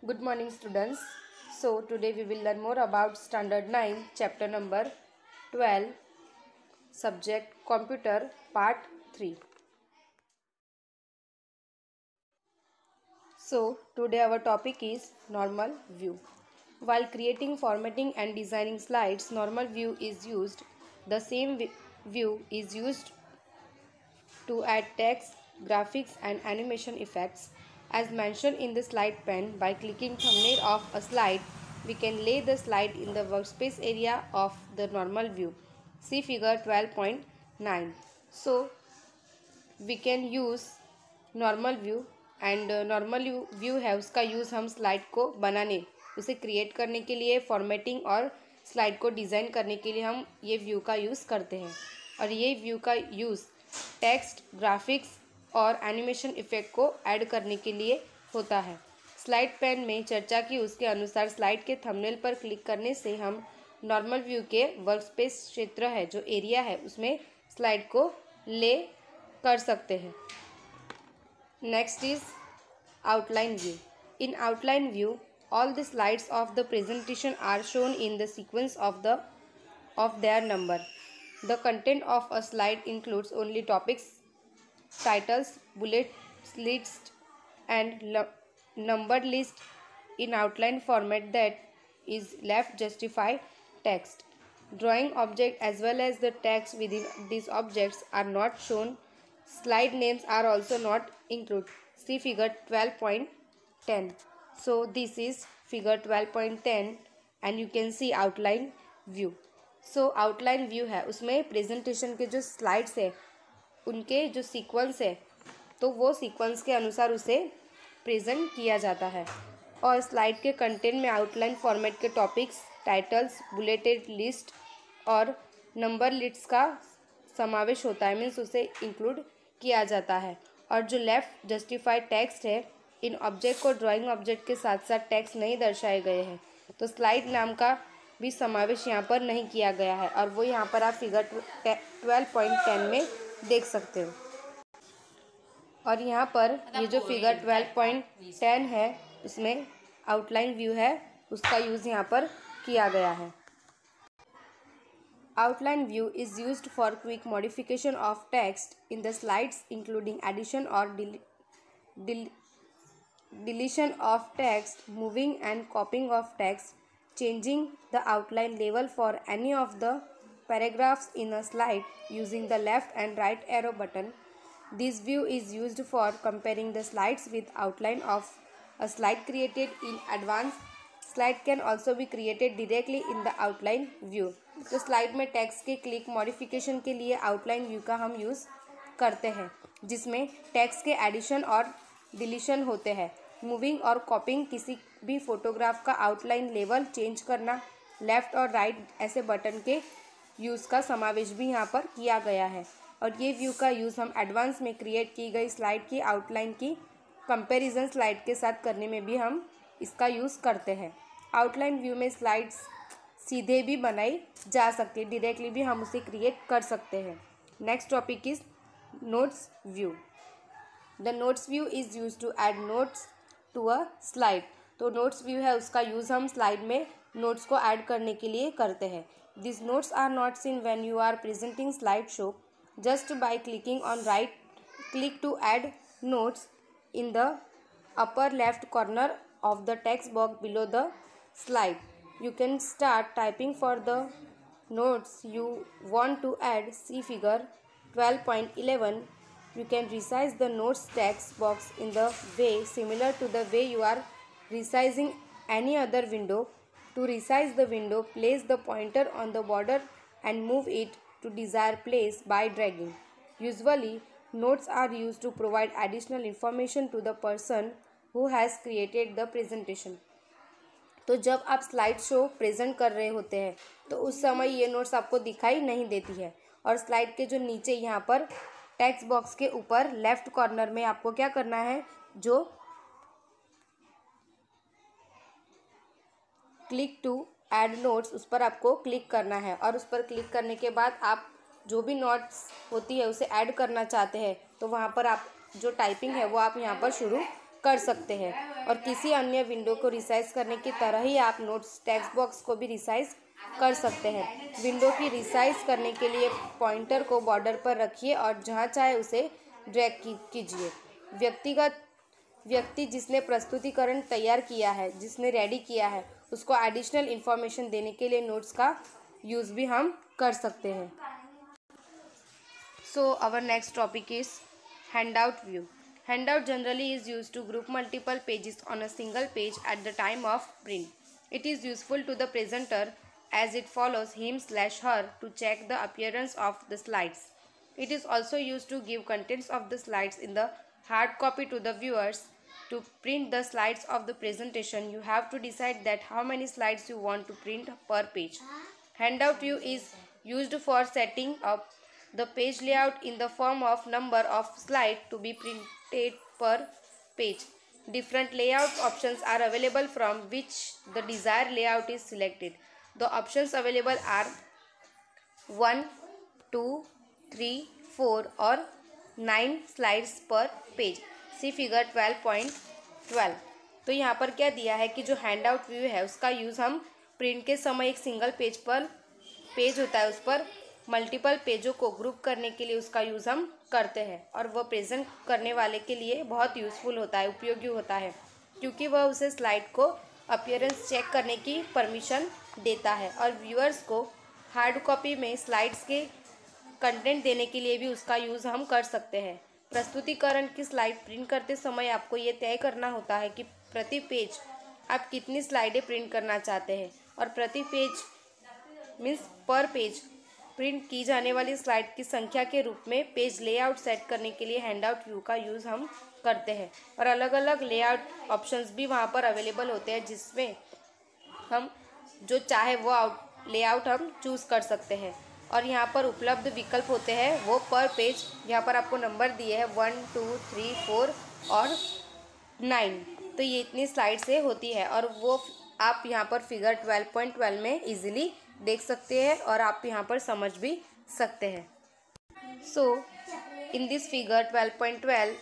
Good morning, students. So, today we will learn more about Standard 9, Chapter number 12, Subject Computer, Part 3. So, today our topic is Normal View. While creating, formatting and designing slides, Normal View is used. The same view is used to add text, graphics and animation effects. As mentioned in the slide pane, by clicking thumbnail of a slide, we can lay the slide in the workspace area of the normal view. See figure 12.9. So, we can use normal view and normal view है उसका use हम slide को बनाने उसे create करने के लिए formatting और स्लाइड को डिज़ाइन करने के लिए हम ये व्यू का यूज़ करते हैं और ये व्यू का यूज़ टेक्स्ट ग्राफिक्स और एनिमेशन इफ़ेक्ट को ऐड करने के लिए होता है। स्लाइड पैन में चर्चा की उसके अनुसार स्लाइड के थंबनेल पर क्लिक करने से हम नॉर्मल व्यू के वर्कस्पेस क्षेत्र है जो एरिया है उसमें स्लाइड को ले कर सकते हैं। Next is outline view. In outline view, all the slides of the presentation are shown in the sequence of their number. The content of a slide includes only topics, titles, bullets, lists, and numbered list in outline format that is left justify text. Drawing object as well as the text within these objects are not shown. Slide names are also not included. See figure 12.10. So this is figure 12.10 and you can see outline view. So outline view है उसमें presentation के जो slides है उनके जो sequence है तो वो sequence के अनुसार उसे present किया जाता है और slide के content में outline format के topics, titles, bulleted list और number lists का समावेश होता है मीन्स उसे इंक्लूड किया जाता है और जो लेफ्ट जस्टिफाइड टेक्स्ट है इन ऑब्जेक्ट को ड्राइंग ऑब्जेक्ट के साथ साथ टेक्स्ट नहीं दर्शाए गए हैं तो स्लाइड नाम का भी समावेश यहाँ पर नहीं किया गया है और वो यहाँ पर आप फिगर 12.10 में देख सकते हो और यहाँ पर ये जो फिगर 12.10 है उसमें आउटलाइन व्यू है उसका यूज़ यहाँ पर किया गया है। Outline view is used for quick modification of text in the slides including addition or deletion of text, moving and copying of text, changing the outline level for any of the paragraphs in a slide using the left and right arrow button. This view is used for comparing the slides with outline of a slide created in advance. Slide can also be created directly in the outline view. तो slide में text के click modification के लिए outline view का हम use करते हैं जिसमें टेक्स्ट के एडिशन और डिलीशन होते हैं। मूविंग और कॉपिंग किसी भी फोटोग्राफ का आउटलाइन लेवल चेंज करना लेफ़्ट और राइट ऐसे बटन के यूज़ का समावेश भी यहाँ पर किया गया है और ये व्यू का यूज़ हम एडवांस में क्रिएट की गई स्लाइड की आउटलाइन की कंपैरिजन स्लाइड के साथ करने में भी हम इसका यूज़ करते हैं। आउटलाइन व्यू में स्लाइड्स सीधे भी बनाई जा सकती है डायरेक्टली भी हम उसे क्रिएट कर सकते हैं। Next topic is notes view. The notes view is use to add notes to a slide. तो नोट्स व्यू है उसका यूज़ हम स्लाइड में नोट्स को ऐड करने के लिए करते हैं। This notes are not seen when you are presenting slide show just by clicking on right click to add notes in the upper left corner of the text box below the slide. You can start typing for the notes you want to add. See figure 12.11. You can resize the notes text box in the way similar to the way you are resizing any other window. To resize the window, place the pointer on the border and move it to desired place by dragging. Usually, notes are used to provide additional information to the person who has created the presentation. तो जब आप slide show present कर रहे होते हैं तो उस समय ये नोट्स आपको दिखाई नहीं देती है और स्लाइड के जो नीचे यहाँ पर टेक्स्ट बॉक्स के ऊपर लेफ्ट कॉर्नर में आपको क्या करना है जो क्लिक टू ऐड नोट्स उस पर आपको क्लिक करना है और उस पर क्लिक करने के बाद आप जो भी नोट्स होती है उसे ऐड करना चाहते हैं तो वहाँ पर आप जो टाइपिंग है वो आप यहाँ पर शुरू कर सकते हैं। और किसी अन्य विंडो को रिसाइज करने की तरह ही आप नोट्स टेक्स्ट बॉक्स को भी रिसाइज कर सकते हैं। विंडो की रिसाइज करने के लिए पॉइंटर को बॉर्डर पर रखिए और जहां चाहे उसे ड्रैग कीजिए। व्यक्ति जिसने प्रस्तुतिकरण तैयार किया है, जिसने रेडी किया है, उसको एडिशनल इन्फॉर्मेशन देने के लिए नोट्स का यूज़ भी हम कर सकते हैं। So our next topic is handout view. Handout generally is used to group multiple pages on a single page at the time of print. It is useful to the presenter as it follows him/her to check the appearance of the slides. It is also used to give contents of the slides in the hard copy to the viewers. To print the slides of the presentation, you have to decide that how many slides you want to print per page. Handout view is used for setting up the page layout in the form of number of slides to be printed per page. Different layout options are available from which the desired layout is selected. The options available are 1, 2, 3, 4 or 9 slides per page. See figure 12.12. तो यहाँ पर क्या दिया है कि जो hand out view है उसका यूज़ हम प्रिंट के समय एक सिंगल पेज होता है, उस पर मल्टीपल पेजों को ग्रुप करने के लिए उसका यूज़ हम करते हैं। और वह प्रेजेंट करने वाले के लिए बहुत यूज़फुल होता है, उपयोगी होता है, क्योंकि वह उसे स्लाइड को अपीयरेंस चेक करने की परमिशन देता है। और व्यूअर्स को हार्ड कॉपी में स्लाइड्स के कंटेंट देने के लिए भी उसका यूज़ हम कर सकते हैं। प्रस्तुतिकरण की स्लाइड प्रिंट करते समय आपको ये तय करना होता है कि प्रति पेज आप कितनी स्लाइडें प्रिंट करना चाहते हैं, और प्रति पेज मीन्स पर पेज प्रिंट की जाने वाली स्लाइड की संख्या के रूप में पेज लेआउट सेट करने के लिए हैंडआउट व्यू का यूज़ हम करते हैं। और अलग अलग लेआउट ऑप्शंस भी वहाँ पर अवेलेबल होते हैं, जिसमें हम जो चाहे वो लेआउट हम चूज़ कर सकते हैं। और यहाँ पर उपलब्ध विकल्प होते हैं वो पर पेज, यहाँ पर आपको नंबर दिए हैं 1, 2, 3, 4 और 9। तो ये इतनी स्लाइड से होती है, और वो आप यहाँ पर फिगर 12.12 में इजीली देख सकते हैं और आप यहाँ पर समझ भी सकते हैं। So in this figure 12.12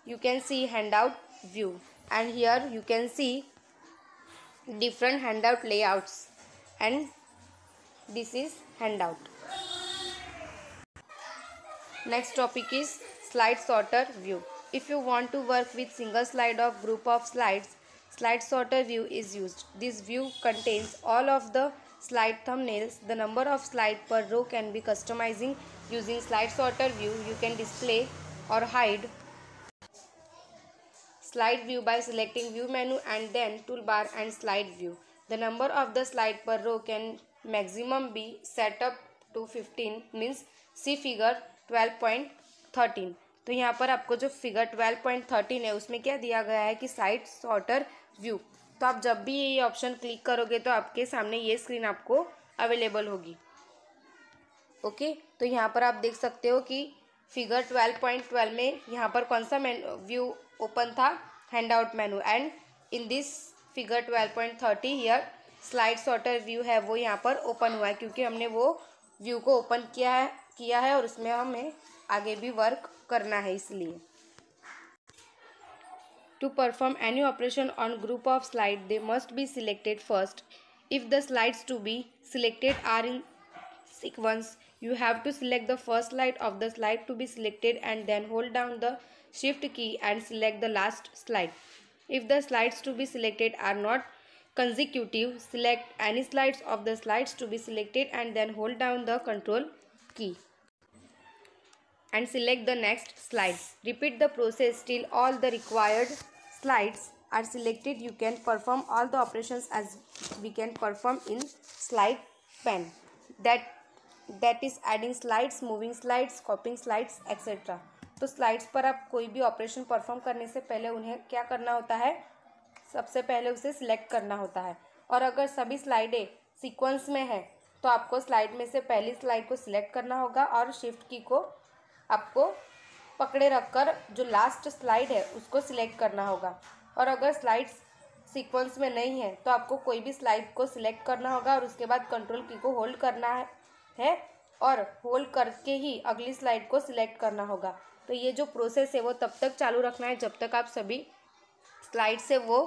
you can see handout view, and here you can see different handout layouts, and this is handout. Next topic is slide sorter view. If you want to work with single slide or group of slides, slide sorter view is used. This view contains all of the slide thumbnails. The number of slide per row can be customizing using slide sorter view. You can display or hide slide view by selecting view menu and then toolbar and slide view. The number of the slide per row can maximum be set up to 15, means see figure 12.13. तो यहाँ पर आपको जो figure 12.13 है उसमें क्या दिया गया है कि साइड सॉर्टर व्यू। तो आप जब भी ये ऑप्शन क्लिक करोगे तो आपके सामने ये स्क्रीन आपको अवेलेबल होगी। ओके, तो यहाँ पर आप देख सकते हो कि फिगर 12.12 में यहाँ पर कौन सा व्यू ओपन था, hand out menu, and in this figure 12.30 here slide sorter view है वो यहाँ पर ओपन हुआ है, क्योंकि हमने वो व्यू को ओपन किया है और उसमें हमें आगे भी वर्क करना है, इसलिए। To perform any operation on group of slide, they must be selected first. If the slides to be selected are in sequence, you have to select the first slide of the slide to be selected and then hold down the shift key and select the last slide. If the slides to be selected are not consecutive, select any slides of the slides to be selected and then hold down the control key and select the next slide. Repeat the process till all the required slides are selected. You can perform all the operations as we can perform in slide pane. That is adding slides, moving slides, copying slides, etc. तो slides पर आप कोई भी operation perform करने से पहले उन्हें क्या करना होता है, सबसे पहले उसे सिलेक्ट करना होता है। और अगर सभी स्लाइडें सीक्वेंस में है तो आपको स्लाइड में से पहली स्लाइड को सिलेक्ट करना होगा और शिफ्ट की को आपको पकड़े रखकर जो लास्ट स्लाइड है उसको सिलेक्ट करना होगा। और अगर स्लाइड्स सीक्वेंस में नहीं है तो आपको कोई भी स्लाइड को सिलेक्ट करना होगा और उसके बाद कंट्रोल की को होल्ड करना है और होल्ड करके ही अगली स्लाइड को सिलेक्ट करना होगा। तो ये जो प्रोसेस है वो तब तक चालू रखना है जब तक आप सभी स्लाइड से वो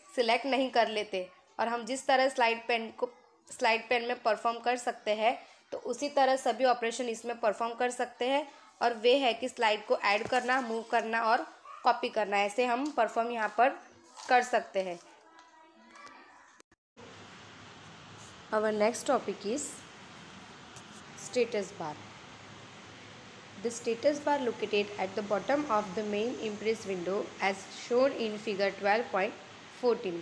सिलेक्ट नहीं कर लेते, और हम जिस तरह स्लाइड पेन में परफॉर्म कर सकते हैं तो उसी तरह सभी ऑपरेशन इसमें परफॉर्म कर सकते हैं, और वे है कि स्लाइड को ऐड करना, मूव करना और कॉपी करना, ऐसे हम परफॉर्म यहाँ पर कर सकते हैं। Our next topic is status bar. The status bar located at the bottom of the main Impress window as shown in figure 12.14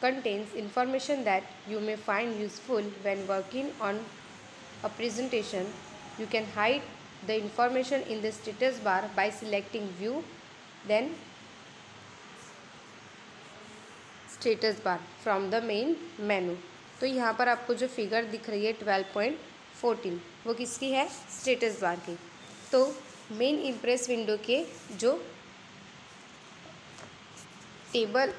contains information that you may find useful when working on a presentation. You can hide the information in the status bar by selecting View, then Status bar from the main menu. तो यहाँ पर आपको जो figure दिख रही है 12.14 वो किसकी है? स्टेटस बार की। तो मेन इम्प्रेस विंडो के जो टेबल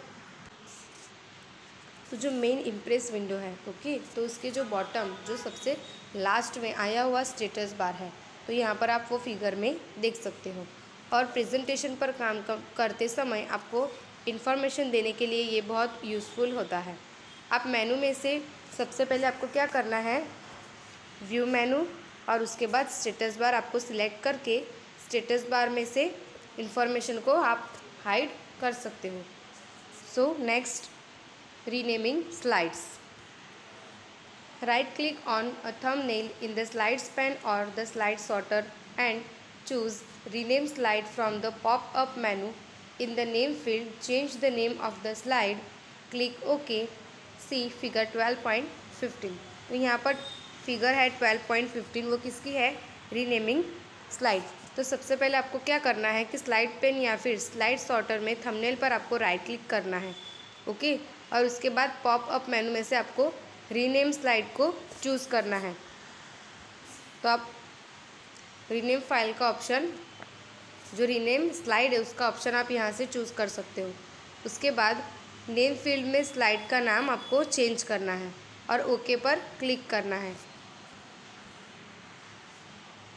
तो जो मेन इम्प्रेस विंडो है, ओके, तो उसके जो बॉटम जो सबसे लास्ट में आया हुआ स्टेटस बार है, तो यहाँ पर आप वो फिगर में देख सकते हो। और प्रेजेंटेशन पर काम करते समय आपको इन्फॉर्मेशन देने के लिए ये बहुत यूज़फुल होता है। आप मेनू में से सबसे पहले आपको क्या करना है, व्यू मेनू, और उसके बाद स्टेटस बार आपको सिलेक्ट करके स्टेटस बार में से इन्फॉर्मेशन को आप हाइड कर सकते हो। So next, renaming slides. Right click on a thumbnail in the slides pane or the slide sorter and choose rename slide from the pop up menu. In the name field, change the name of the slide. Click OK. See figure 12.15. तो यहाँ पर figure है 12.15, वो किसकी है? Renaming slide. तो सबसे पहले आपको क्या करना है कि स्लाइड पेन या फिर स्लाइड सॉर्टर में थंबनेल पर आपको राइट क्लिक करना है, ओके, और उसके बाद पॉप अप मेनू में से आपको रीनेम स्लाइड को चूज़ करना है। तो आप रीनेम फाइल का ऑप्शन, जो रीनेम स्लाइड है उसका ऑप्शन आप यहाँ से चूज़ कर सकते हो। उसके बाद नेम फील्ड में स्लाइड का नाम आपको चेंज करना है और ओके पर क्लिक करना है।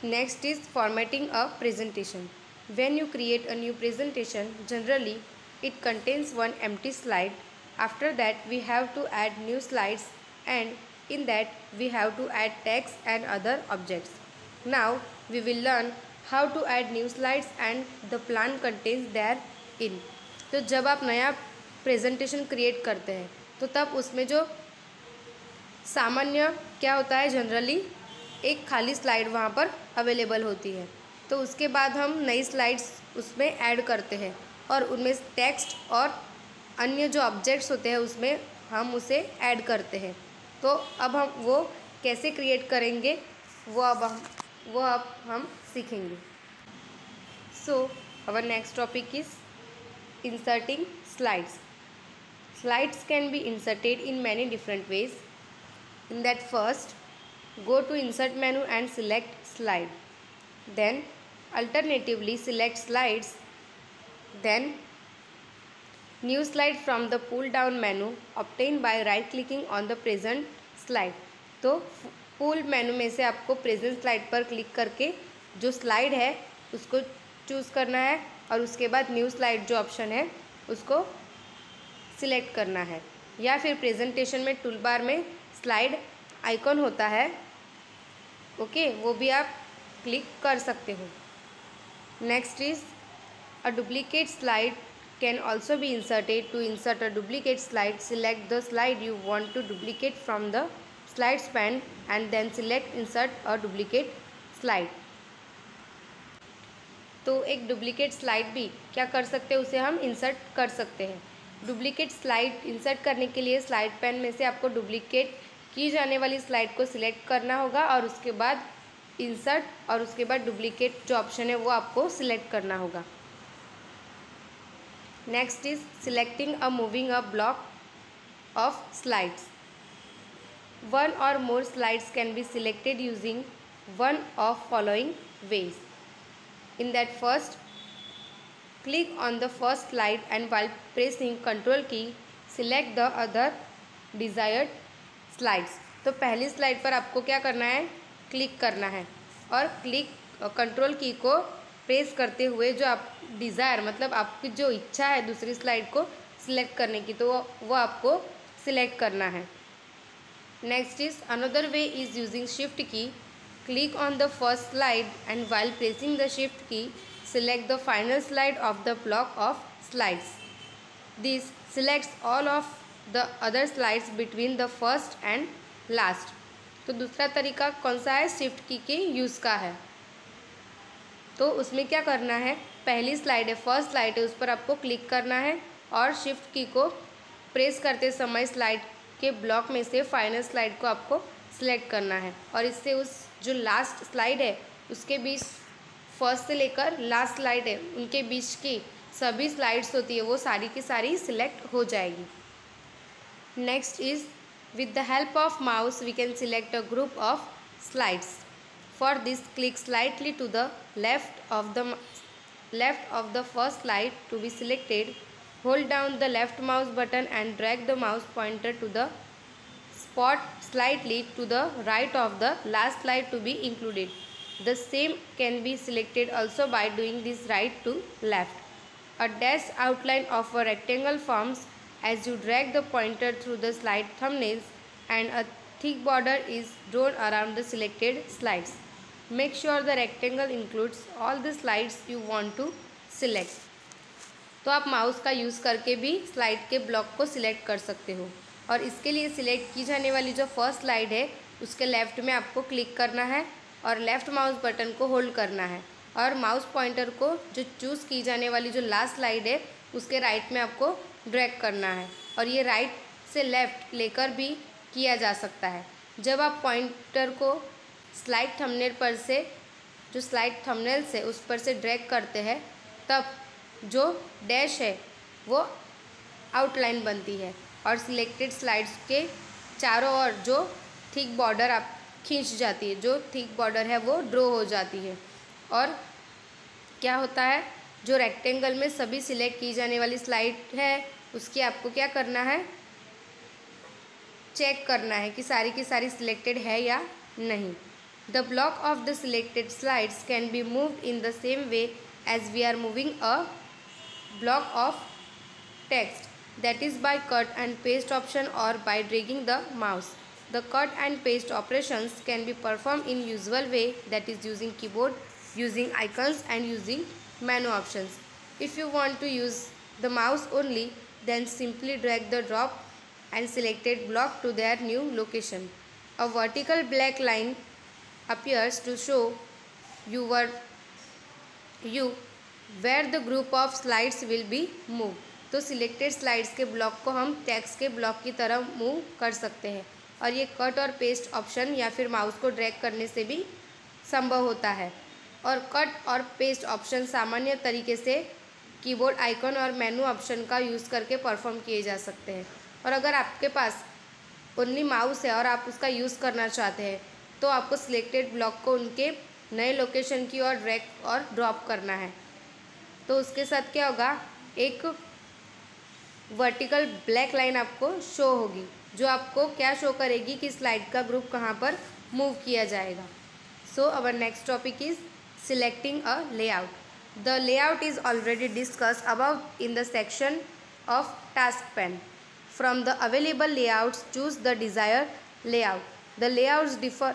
Next is formatting a presentation. When you create a new presentation, generally it contains one empty slide. After that we have to add new slides and in that we have to add text and other objects. Now we will learn how to add new slides and the plan contents there in. तो जब आप नया presentation create करते हैं तो तब उसमें जो सामान्य क्या होता है, जनरली एक खाली स्लाइड वहाँ पर अवेलेबल होती है। तो उसके बाद हम नई स्लाइड्स उसमें ऐड करते हैं और उनमें टेक्स्ट और अन्य जो ऑब्जेक्ट्स होते हैं उसमें हम उसे ऐड करते हैं। तो अब हम वो कैसे क्रिएट करेंगे वो अब हम सीखेंगे। So our next topic is inserting slides. Slides can be inserted in many different ways. In that, first, go to Insert menu and select Slide. Then, alternatively select Slides. Then, New Slide from the pull-down menu obtained by right-clicking on the present slide. तो पुल मेनू में से आपको present slide पर click करके जो slide है उसको choose करना है और उसके बाद न्यू स्लाइड जो ऑप्शन है उसको सिलेक्ट करना है, या फिर प्रेजेंटेशन में टूल बार में स्लाइड आइकॉन होता है, ओके, वो भी आप क्लिक कर सकते हो। Next is a duplicate slide can also be inserted. To insert a duplicate slide, select the slide you want to duplicate from the slides pane and then select insert a duplicate slide. तो एक duplicate slide भी क्या कर सकते हैं, उसे हम insert कर सकते हैं। डुप्लीकेट स्लाइड इंसर्ट करने के लिए स्लाइड पैन में से आपको डुप्लीकेट की जाने वाली स्लाइड को सिलेक्ट करना होगा और उसके बाद इंसर्ट और उसके बाद डुप्लीकेट जो ऑप्शन है वो आपको सिलेक्ट करना होगा। Next is selecting a moving a block of slides. One or more slides can be selected using one of following ways. In that, first, click on the first slide and while pressing Ctrl key, select the other desired slides. तो पहली slide पर आपको क्या करना है, click करना है और Ctrl की को प्रेस करते हुए जो आप डिज़ायर मतलब आपकी जो इच्छा है दूसरी स्लाइड को सिलेक्ट करने की, तो वो आपको सिलेक्ट करना है। Next is another way is using shift key. Click on the first slide and while pressing the shift key select the final slide of the block of slides. This selects all of the other slides between the first and last. तो दूसरा तरीका कौन सा है, shift की के use का है। तो उसमें क्या करना है, पहली स्लाइड है, फर्स्ट स्लाइड है, उस पर आपको क्लिक करना है और शिफ्ट की को प्रेस करते समय स्लाइड के ब्लॉक में से फाइनल स्लाइड को आपको सिलेक्ट करना है और इससे उस जो लास्ट स्लाइड है उसके बीच फर्स्ट से लेकर लास्ट स्लाइड है उनके बीच की सभी स्लाइड्स होती है वो सारी की सारी सिलेक्ट हो जाएगी। Next is with the help of mouse we can select a group of slides. For this click slightly to the left of the first slide to be selected. Hold down the left mouse button and drag the mouse pointer to the spot slightly to the right of the last slide to be included. The same can be selected also by doing this right to left. A dashed outline of a rectangle forms as you drag the pointer through the slide thumbnails and a thick border is drawn around the selected slides. Make sure the rectangle includes all the slides you want to select. तो आप mouse का use करके भी slide के block को select कर सकते हो और इसके लिए सिलेक्ट की जाने वाली जो फर्स्ट स्लाइड है उसके लेफ़्ट में आपको क्लिक करना है और लेफ़्ट माउस बटन को होल्ड करना है और माउस पॉइंटर को जो चूज़ की जाने वाली जो लास्ट स्लाइड है उसके राइट में आपको ड्रैग करना है और ये राइट से लेफ़्ट लेकर भी किया जा सकता है। जब आप पॉइंटर को स्लाइड थंबनेल पर से जो स्लाइड थंबनेल से उस पर से ड्रैग करते हैं तब जो डैश है वो आउटलाइन बनती है और सिलेक्टेड स्लाइड्स के चारों ओर जो थिक बॉर्डर आप खींच जाती है, जो थिक बॉर्डर है वो ड्रॉ हो जाती है और क्या होता है, जो रेक्टेंगल में सभी सिलेक्ट की जाने वाली स्लाइड है उसकी आपको क्या करना है, चेक करना है कि सारी की सारी सिलेक्टेड है या नहीं। The block of the selected slides can be moved in the same way as we are moving a block of text, that is by cut and paste option or by dragging the mouse. The cut and paste operations can be performed in usual way, that is using keyboard, using icons and using menu options. If you want to use the mouse only, then simply drag the drop and selected block to their new location. A vertical black line appears to show you where the group of slides will be moved. तो selected slides के block को हम text के block की तरह move कर सकते हैं और ये कट और पेस्ट ऑप्शन या फिर माउस को ड्रैग करने से भी संभव होता है और कट और पेस्ट ऑप्शन सामान्य तरीके से कीबोर्ड आइकन और मेनू ऑप्शन का यूज़ करके परफॉर्म किए जा सकते हैं। और अगर आपके पास ओनली माउस है और आप उसका यूज़ करना चाहते हैं तो आपको सिलेक्टेड ब्लॉक को उनके नए लोकेशन की ओर ड्रैग और ड्रॉप करना है। तो उसके साथ क्या होगा, एक वर्टिकल ब्लैक लाइन आपको शो होगी जो आपको क्या शो करेगी कि स्लाइड का ग्रुप कहाँ पर मूव किया जाएगा। So our next topic is selecting a layout. The layout is already discuss about in the section of task pane. From the available layouts choose the desire layout. The layouts differ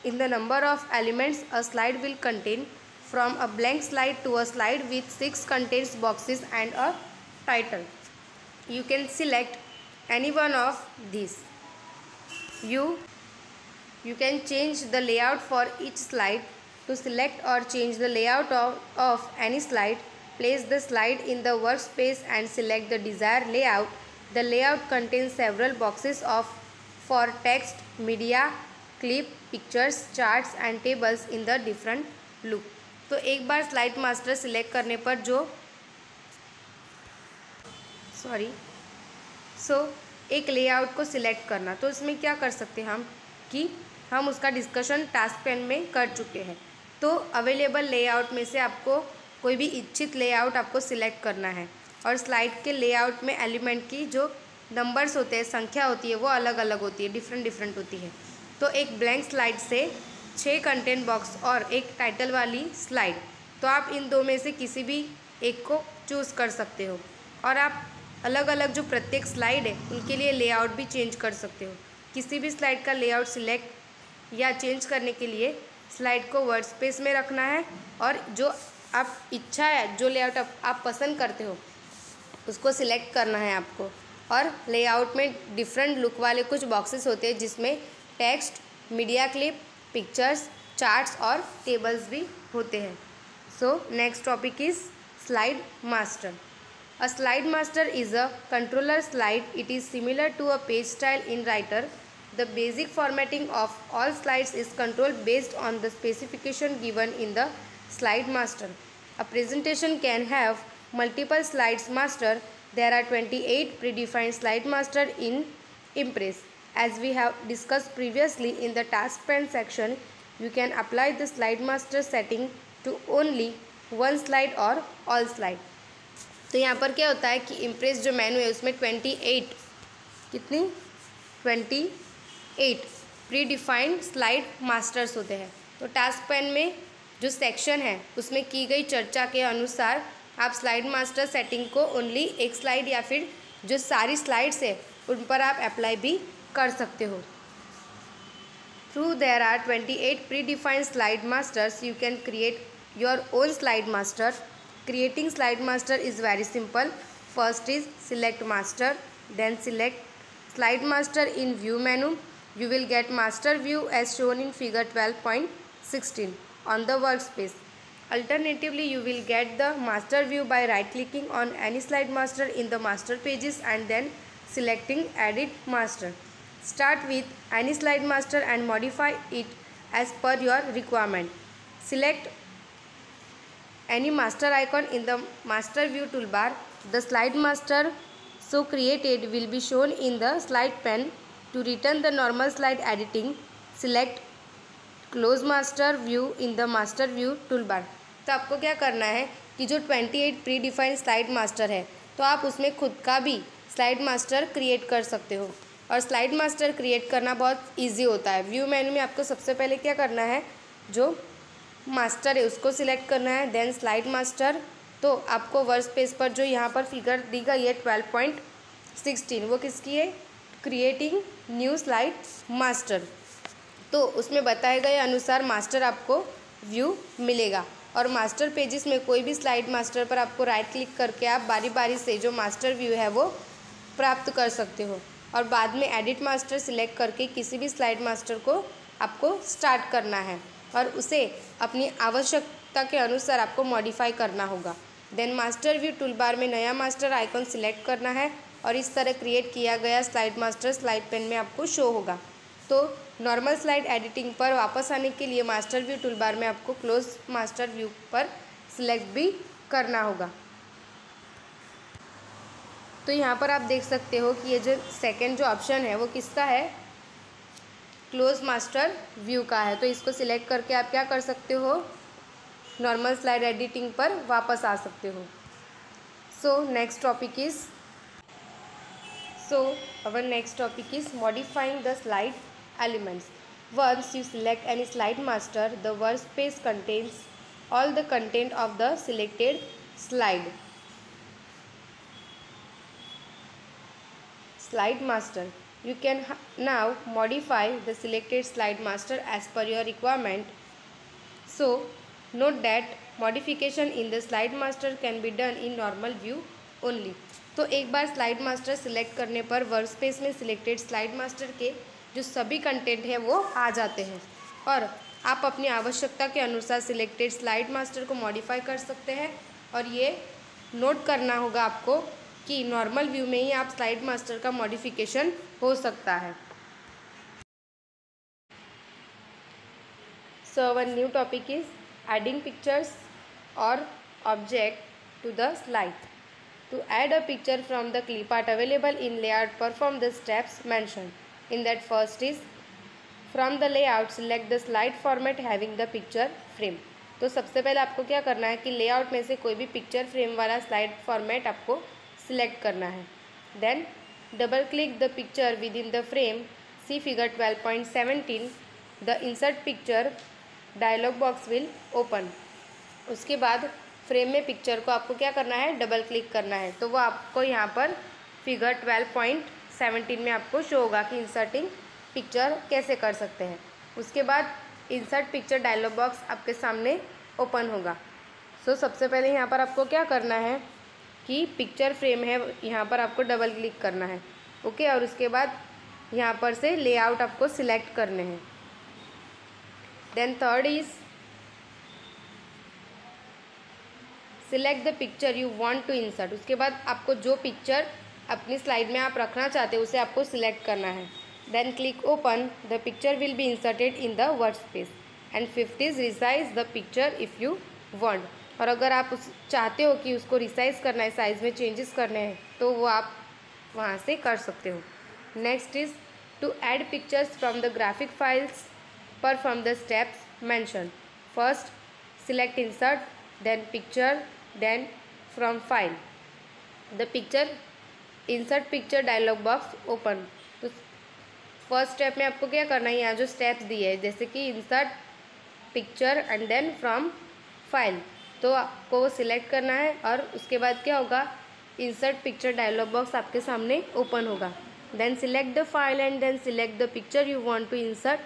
in the number of elements a slide will contain, from a blank slide to a slide with 6 contains boxes and a title. You can select any one of these. You can change the layout for each slide. To select or change the layout of any slide, place the slide in the workspace and select the desired layout. The layout contains several boxes for text, media, clip, pictures, charts and tables in the different look. तो एक बार slide master select करने पर एक layout को select करना, तो इसमें क्या कर सकते हैं हम कि हम उसका डिस्कशन टास्क पैन में कर चुके हैं। तो अवेलेबल लेआउट में से आपको कोई भी इच्छित लेआउट आपको सिलेक्ट करना है और स्लाइड के लेआउट में एलिमेंट की जो नंबर्स होते हैं, संख्या होती है, वो अलग अलग होती है, डिफरेंट होती है। तो एक ब्लैंक स्लाइड से 6 कंटेंट बॉक्स और एक टाइटल वाली स्लाइड तो आप इन दो में से किसी भी एक को चूज़ कर सकते हो और आप अलग अलग जो प्रत्येक स्लाइड है उनके लिए लेआउट भी चेंज कर सकते हो। किसी भी स्लाइड का लेआउट सिलेक्ट या चेंज करने के लिए स्लाइड को वर्ड स्पेस में रखना है और जो आप इच्छा है, जो लेआउट आप पसंद करते हो उसको सिलेक्ट करना है आपको। और लेआउट में डिफरेंट लुक वाले कुछ बॉक्सेस होते हैं जिसमें text, media clip, pictures, charts और टेबल्स भी होते हैं। So next topic is slide master. A slide master is a controller slide. It is similar to a page style in Writer. The basic formatting of all slides is controlled based on the specification given in the slide master. A presentation can have multiple slides master. There are 28 predefined slide master in Impress. As we have discussed previously in the task pane section, you can apply the slide master setting to only one slide or all slide. तो यहाँ पर क्या होता है कि impress जो मेनू है उसमें 28 प्री डिफाइंड स्लाइड मास्टर्स होते हैं। तो टास्क पैन में जो सेक्शन है उसमें की गई चर्चा के अनुसार आप स्लाइड मास्टर सेटिंग को ओनली एक स्लाइड या फिर जो सारी स्लाइड्स है उन पर आप अप्लाई भी कर सकते हो। Through there are 28 predefined slide masters, you can create your own slide master. Creating slide master is very simple. First is select master, then select slide master in view menu. You will get master view as shown in figure 12.16 on the workspace. Alternatively, you will get the master view by right clicking on any slide master in the master pages and then selecting edit master. Start with any slide master and modify it as per your requirement. Select any master icon in the master view toolbar. The slide master so created will be shown in the slide pane. To return the normal slide editing, select close master view in the master view toolbar. तो आपको क्या करना है कि जो 28 predefined slide master है तो आप उसमें खुद का भी स्लाइड मास्टर क्रिएट कर सकते हो। और स्लाइड मास्टर क्रिएट करना बहुत ईजी होता है। व्यू मेनू में आपको सबसे पहले क्या करना है, जो मास्टर है उसको सिलेक्ट करना है, देन स्लाइड मास्टर। तो आपको वर्क स्पेस पर जो यहाँ पर फिगर दी गई है 12.16 वो किसकी है, क्रिएटिंग न्यू स्लाइड मास्टर। तो उसमें बताए गए अनुसार मास्टर आपको व्यू मिलेगा और मास्टर पेजेस में कोई भी स्लाइड मास्टर पर आपको राइट क्लिक करके आप बारी बारी से जो मास्टर व्यू है वो प्राप्त कर सकते हो। और बाद में एडिट मास्टर सिलेक्ट करके किसी भी स्लाइड मास्टर को आपको स्टार्ट करना है और उसे अपनी आवश्यकता के अनुसार आपको मॉडिफाई करना होगा। देन मास्टर व्यू टूलबार में नया मास्टर आइकॉन सिलेक्ट करना है और इस तरह क्रिएट किया गया स्लाइड मास्टर स्लाइड पेन में आपको शो होगा। तो नॉर्मल स्लाइड एडिटिंग पर वापस आने के लिए मास्टर व्यू टूलबार में आपको क्लोज मास्टर व्यू पर सिलेक्ट भी करना होगा। तो यहाँ पर आप देख सकते हो कि ये जो सेकेंड जो ऑप्शन है वो किसका है, क्लोज मास्टर व्यू का है। तो इसको सिलेक्ट करके आप क्या कर सकते हो, नॉर्मल स्लाइड एडिटिंग पर वापस आ सकते हो। So next topic is modifying the slide elements. Once you select any slide master, the workspace contains all the content of the selected slide. Slide master. You can now modify the selected slide master as per your requirement. So, note that modification in the slide master can be done in normal view only. तो एक बार slide master select करने पर workspace में selected slide master के जो सभी content है वो आ जाते हैं और आप अपनी आवश्यकता के अनुसार सिलेक्टेड स्लाइड मास्टर को मॉडिफाई कर सकते हैं। और ये नोट करना होगा आपको कि नॉर्मल व्यू में ही आप स्लाइड मास्टर का मॉडिफिकेशन हो सकता है। So our new topic is adding pictures or object to the slide. To add a picture from the clip art available in layout, perform the steps mentioned. In that, first is from the layout select the slide format having the picture frame. तो सबसे पहले आपको क्या करना है कि layout में से कोई भी पिक्चर फ्रेम वाला स्लाइड फॉर्मेट आपको सिलेक्ट करना है। Then double click the picture within the frame, see figure 12.17. The insert picture dialog box will open. उसके बाद फ्रेम में पिक्चर को आपको क्या करना है, डबल क्लिक करना है। तो वो आपको यहाँ पर फिगर 12.17 में आपको शो होगा कि इंसर्टिंग पिक्चर कैसे कर सकते हैं। उसके बाद इंसर्ट पिक्चर डायलॉग बॉक्स आपके सामने ओपन होगा। सबसे पहले यहाँ पर आपको क्या करना है कि पिक्चर फ्रेम है, यहाँ पर आपको डबल क्लिक करना है। ओके, और उसके बाद यहाँ पर से लेआउट आपको सिलेक्ट करने हैं। Then third is select the picture you want to insert. उसके बाद आपको जो पिक्चर अपनी स्लाइड में आप रखना चाहते हो उसे आपको सिलेक्ट करना है। Then click open, the picture will be inserted in the work space. And fifth is resize the picture if you want. और अगर आप चाहते हो कि उसको रिसाइज करना है, साइज़ में चेंजेस करने हैं, तो वो आप वहाँ से कर सकते हो। Next is to add pictures from the graphic files, perform the steps mention. First select insert, then picture, then from file. The picture insert picture dialog box open. तो फर्स्ट स्टेप में आपको क्या करना है, यहाँ जो स्टेप्स दिए हैं जैसे कि insert picture and then from file, तो आपको वो सिलेक्ट करना है और उसके बाद क्या होगा, इंसर्ट पिक्चर डायलॉग बॉक्स आपके सामने ओपन होगा। Then select the file and then select the picture you want to insert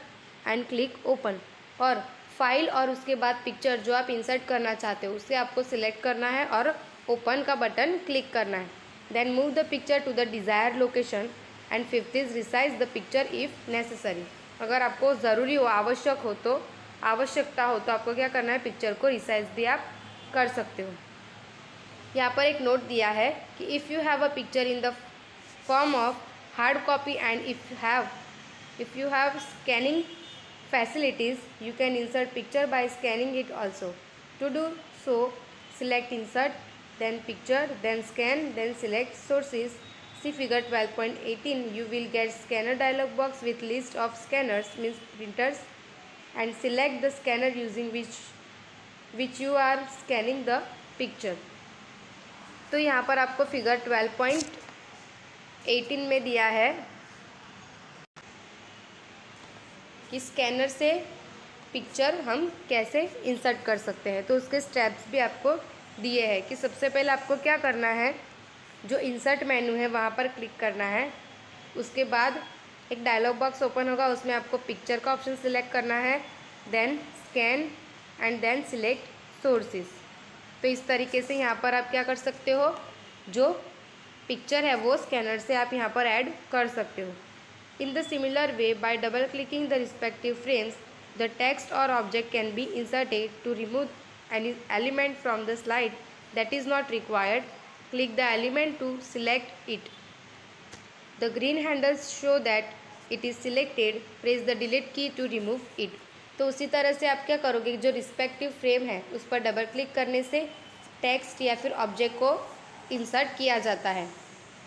and click open. और फाइल और उसके बाद पिक्चर जो आप इंसर्ट करना चाहते हो उसे आपको सिलेक्ट करना है और ओपन का बटन क्लिक करना है। Then move the picture to the desire location. And fifth is resize the picture if necessary. अगर आपको ज़रूरी हो, आवश्यकता हो तो आपको क्या करना है, पिक्चर को रिसाइज भी आप कर सकते हो। यहाँ पर एक नोट दिया है कि if you have a picture in the form of hard copy and if you have scanning facilities, you can insert picture by scanning it also. To do so, select insert, then picture, then scan, then select sources. See figure 12.18. You will get scanner dialog box with list of scanners, means printers, and select the scanner using which you are scanning the picture. तो यहाँ पर आपको figure 12.18 में दिया है कि scanner से picture हम कैसे इंसर्ट कर सकते हैं। तो उसके स्टेप्स भी आपको दिए हैं कि सबसे पहले आपको क्या करना है, जो इंसर्ट मेनू है वहाँ पर क्लिक करना है। उसके बाद एक डायलॉग बॉक्स ओपन होगा, उसमें आपको पिक्चर का ऑप्शन सिलेक्ट करना है, then scan and then select sources. तो इस तरीके से यहाँ पर आप क्या कर सकते हो, जो पिक्चर है वो स्कैनर से आप यहाँ पर ऐड कर सकते हो। In the similar way, by double clicking the respective frames, the text or object can be inserted. To remove any element from the slide that is not required, click the element to select it. The green handles show that it is selected. Press the delete key to remove it. तो उसी तरह से आप क्या करोगे, जो respective frame है उस पर डबल क्लिक करने से टेक्स्ट या फिर ऑब्जेक्ट को इंसर्ट किया जाता है।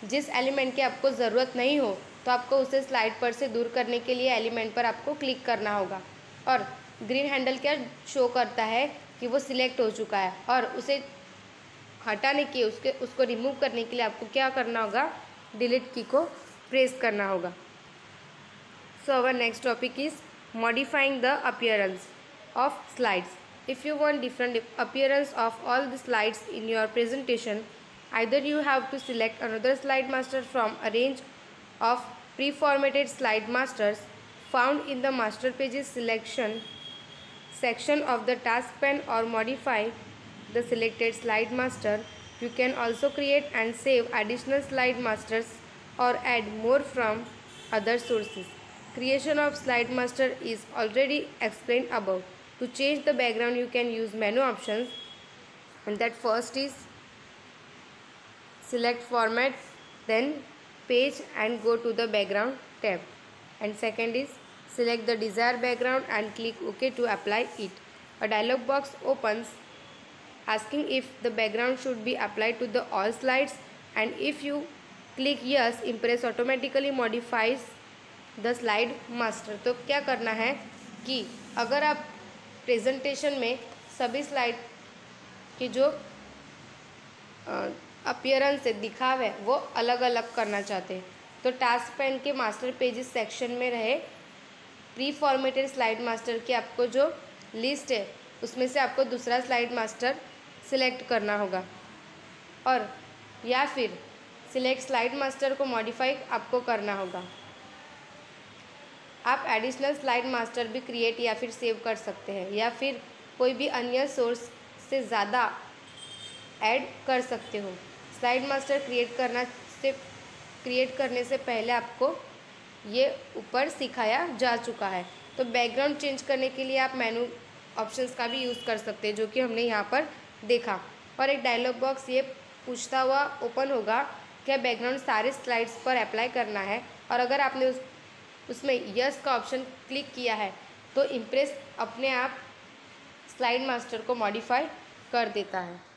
जिस एलिमेंट की आपको ज़रूरत नहीं हो तो आपको उसे स्लाइड पर से दूर करने के लिए एलिमेंट पर आपको क्लिक करना होगा। और ग्रीन हैंडल क्या शो करता है कि वो सिलेक्ट हो चुका है, और उसे हटाने के उसको रिमूव करने के लिए आपको क्या करना होगा, डिलीट की को प्रेस करना होगा। So our next topic is modifying the appearance of slides. If you want different appearance of all the slides in your presentation, either you have to select another slide master from a range of pre-formatted slide masters found in the master pages selection section of the task pane, or modify the selected slide master. You can also create and save additional slide masters or add more from other sources. Creation of slide master is already explained above. To change the background you can use menu options, and that first is select format, then page and go to the background tab, and second is select the desired background and click OK to apply it. A dialog box opens asking if the background should be applied to the all slides, and if you click yes, Impress automatically modifies the slide master. तो क्या करना है कि अगर आप presentation में सभी slide की जो अपीयरेंस से दिखाव है वो अलग अलग करना चाहते हैं, तो टास्क पैन के मास्टर पेजेस सेक्शन में रहे प्री फॉर्मेटेड स्लाइड मास्टर की आपको जो लिस्ट है उसमें से आपको दूसरा स्लाइड मास्टर सिलेक्ट करना होगा, और या फिर सिलेक्ट स्लाइड मास्टर को मॉडिफाई आपको करना होगा। आप एडिशनल स्लाइड मास्टर भी क्रिएट या फिर सेव कर सकते हैं, या फिर कोई भी अन्य सोर्स से ज़्यादा ऐड कर सकते हो। स्लाइड मास्टर क्रिएट करने से पहले आपको ये ऊपर सिखाया जा चुका है। तो बैकग्राउंड चेंज करने के लिए आप मेनू ऑप्शंस का भी यूज़ कर सकते हैं, जो कि हमने यहाँ पर देखा। और एक डायलॉग बॉक्स ये पूछता हुआ ओपन होगा, क्या बैकग्राउंड सारे स्लाइड्स पर अप्लाई करना है, और अगर आपने उसमें यस का ऑप्शन क्लिक किया है तो इम्प्रेस अपने आप स्लाइड मास्टर को मॉडिफाई कर देता है।